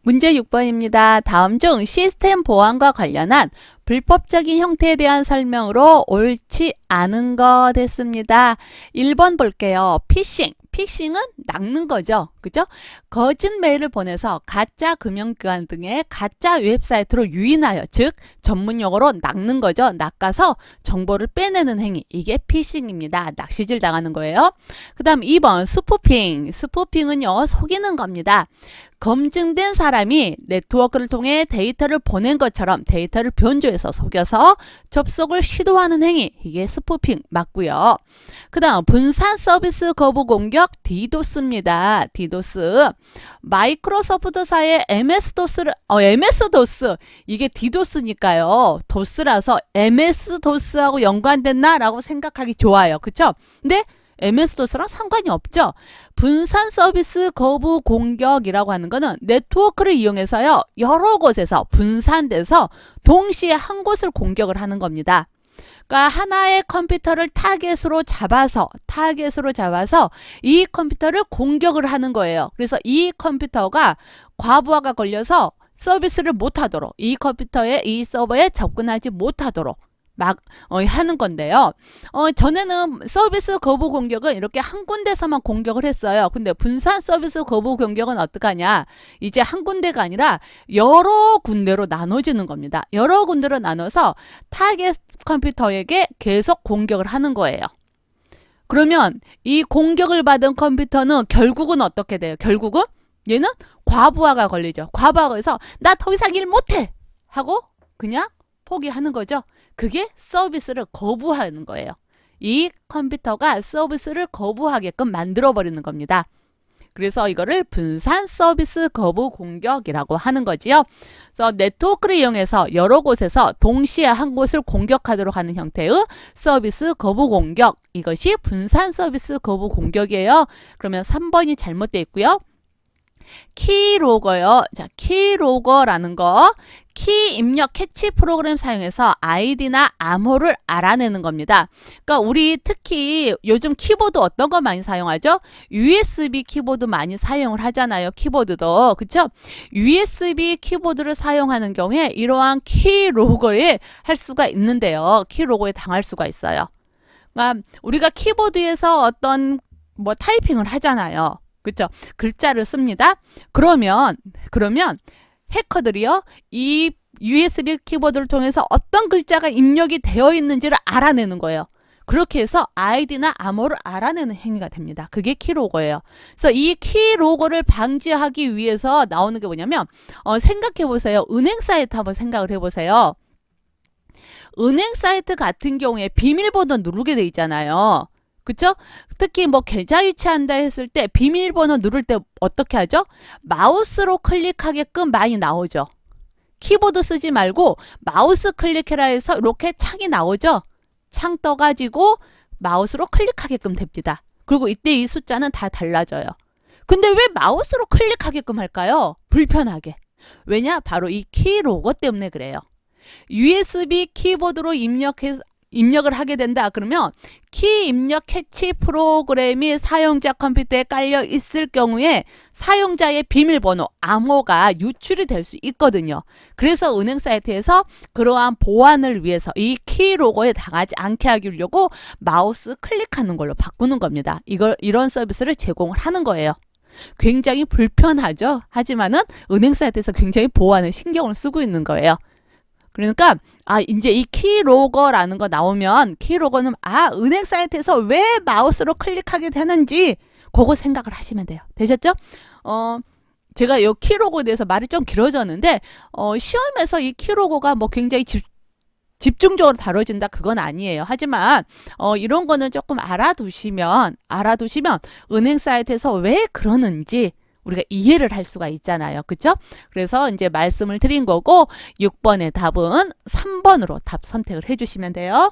문제 6번입니다. 다음 중 시스템 보안과 관련한 불법적인 형태에 대한 설명으로 옳지 않은 거 됐습니다. 1번 볼게요. 피싱. 피싱은 낚는 거죠. 그죠? 거짓 메일을 보내서 가짜 금융기관 등의 가짜 웹사이트로 유인하여, 즉 전문 용어로 낚는 거죠. 낚아서 정보를 빼내는 행위. 이게 피싱입니다. 낚시질 당하는 거예요. 그 다음 2번 스푸핑. 스푸핑은요, 속이는 겁니다. 검증된 사람이 네트워크를 통해 데이터를 보낸 것처럼 데이터를 변조해서 속여서 접속을 시도하는 행위. 이게 스푸핑 맞고요. 그 다음 분산 서비스 거부 공격 디도스입니다. 디도스. 마이크로소프트사의 MS-DOS. 이게 디도스니까요. 도스라서 MS-DOS하고 연관됐나? 라고 생각하기 좋아요. 그쵸? 근데 MS-DOS랑 상관이 없죠. 분산 서비스 거부 공격이라고 하는 거는 네트워크를 이용해서요, 여러 곳에서 분산돼서 동시에 한 곳을 공격을 하는 겁니다. 그러니까 하나의 컴퓨터를 타겟으로 잡아서 이 컴퓨터를 공격을 하는 거예요. 그래서 이 컴퓨터가 과부하가 걸려서 서비스를 못하도록, 이 컴퓨터에, 이 서버에 접근하지 못하도록 하는 건데요. 전에는 서비스 거부 공격은 이렇게 한 군데서만 공격을 했어요. 근데 분산 서비스 거부 공격은 어떡하냐? 이제 한 군데가 아니라 여러 군데로 나눠지는 겁니다. 여러 군데로 나눠서 타겟 컴퓨터에게 계속 공격을 하는 거예요. 그러면 이 공격을 받은 컴퓨터는 결국은 어떻게 돼요? 결국은 얘는 과부하가 걸리죠. 과부하가 걸려서 나 더 이상 일 못해! 하고 그냥 포기하는 거죠. 그게 서비스를 거부하는 거예요. 이 컴퓨터가 서비스를 거부하게끔 만들어버리는 겁니다. 그래서 이거를 분산 서비스 거부 공격이라고 하는 거지요. 그래서 네트워크를 이용해서 여러 곳에서 동시에 한 곳을 공격하도록 하는 형태의 서비스 거부 공격. 이것이 분산 서비스 거부 공격이에요. 그러면 3번이 잘못되어 있고요. 키로거요. 자, 키로거라는 거, 키 입력 캐치 프로그램 사용해서 아이디나 암호를 알아내는 겁니다. 그러니까 우리 특히 요즘 키보드 어떤 거 많이 사용하죠? USB 키보드 많이 사용을 하잖아요. 키보드도. 그쵸? USB 키보드를 사용하는 경우에 이러한 키로거에 할 수가 있는데요. 키로거에 당할 수가 있어요. 그러니까 우리가 키보드에서 어떤 타이핑을 하잖아요. 그렇죠? 글자를 씁니다. 그러면 해커들이요, 이 USB 키보드를 통해서 어떤 글자가 입력이 되어 있는지를 알아내는 거예요. 그렇게 해서 아이디나 암호를 알아내는 행위가 됩니다. 그게 키로거예요. 그래서 이 키로거를 방지하기 위해서 나오는 게 뭐냐면, 생각해 보세요. 은행 사이트 한번 생각을 해보세요. 은행 사이트 같은 경우에 비밀번호 누르게 돼 있잖아요. 그쵸? 특히 계좌 유치한다 했을 때 비밀번호 누를 때 어떻게 하죠? 마우스로 클릭하게끔 많이 나오죠. 키보드 쓰지 말고 마우스 클릭해라 해서 이렇게 창이 나오죠. 창 떠가지고 마우스로 클릭하게끔 됩니다. 그리고 이때 이 숫자는 다 달라져요. 근데 왜 마우스로 클릭하게끔 할까요? 불편하게. 왜냐? 바로 이 키로거 때문에 그래요. USB 키보드로 입력을 하게 된다. 그러면 키 입력 캐치 프로그램이 사용자 컴퓨터에 깔려 있을 경우에 사용자의 비밀번호, 암호가 유출이 될 수 있거든요. 그래서 은행 사이트에서 그러한 보안을 위해서 이 키 로고에 당하지 않게 하려고 마우스 클릭하는 걸로 바꾸는 겁니다. 이런 서비스를 제공을 하는 거예요. 굉장히 불편하죠. 하지만은 은행 사이트에서 굉장히 보안에 신경을 쓰고 있는 거예요. 그러니까 이제 이 키로거라는 거 나오면 키로거는 은행 사이트에서 왜 마우스로 클릭하게 되는지 그거 생각을 하시면 돼요. 되셨죠? 제가 이 키로거에 대해서 말이 좀 길어졌는데 시험에서 이 키로거가 굉장히 집중적으로 다뤄진다 그건 아니에요. 하지만 이런 거는 조금 알아두시면 은행 사이트에서 왜 그러는지 우리가 이해를 할 수가 있잖아요. 그쵸? 그래서 이제 말씀을 드린 거고 6번의 답은 3번으로 답 선택을 해주시면 돼요.